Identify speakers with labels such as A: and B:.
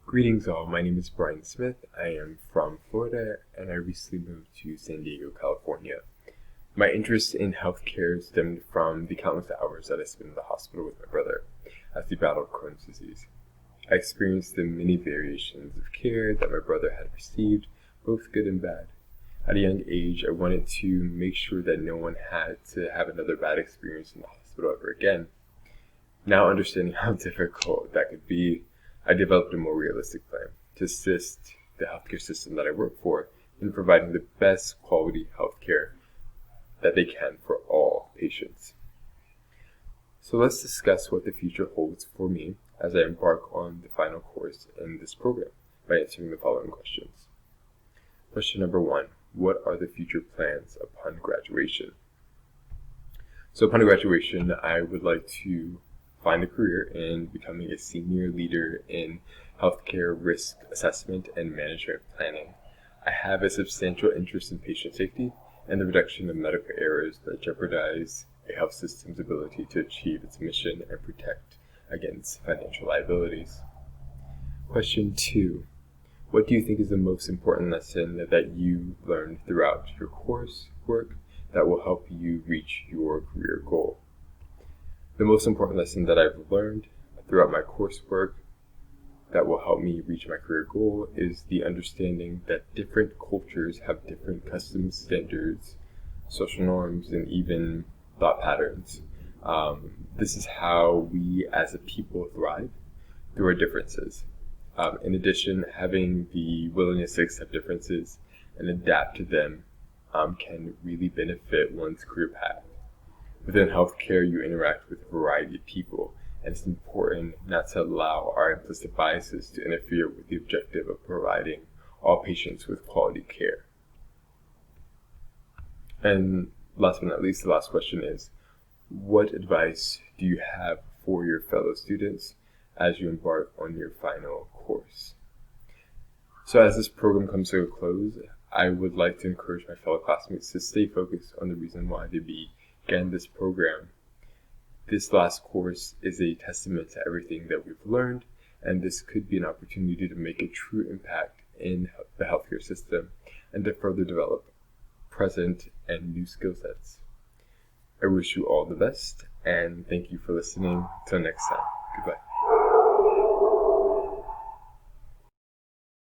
A: Greetings all, my name is Brian Smith. I am from Florida and I recently moved to San Diego, California. My interest in healthcare stemmed from the countless hours that I spent in the hospital with my brother as he battled Crohn's disease. I experienced the many variations of care that my brother had received, both good and bad. At a young age, I wanted to make sure that no one had to have another bad experience in the hospital ever again. Now understanding how difficult that could be, I developed a more realistic plan to assist the healthcare system that I work for in providing the best quality healthcare that they can for all patients. So let's discuss what the future holds for me as I embark on the final course in this program by answering the following questions. Question number 1, what are the future plans upon graduation? So upon graduation, I would like to find a career in becoming a senior leader in healthcare risk assessment and management planning. I have a substantial interest in patient safety and the reduction of medical errors that jeopardize a health system's ability to achieve its mission and protect against financial liabilities. Question 2. What do you think is the most important lesson that you learned throughout your coursework that will help you reach your career goal? The most important lesson that I've learned throughout my coursework that will help me reach my career goal is the understanding that different cultures have different customs, standards, social norms, and even thought patterns. This is how we as a people thrive through our differences. In addition, having the willingness to accept differences and adapt to them can really benefit one's career path. Within healthcare, you interact with a variety of people, and it's important not to allow our implicit biases to interfere with the objective of providing all patients with quality care. And last but not least, the last question is, what advice do you have for your fellow students as you embark on your final course? So as this program comes to a close, I would like to encourage my fellow classmates to stay focused on the reason why they began this program. This last course is a testament to everything that we've learned, and this could be an opportunity to make a true impact in the healthcare system and to further develop present and new skill sets. I wish you all the best, and thank you for listening. Till next time, goodbye.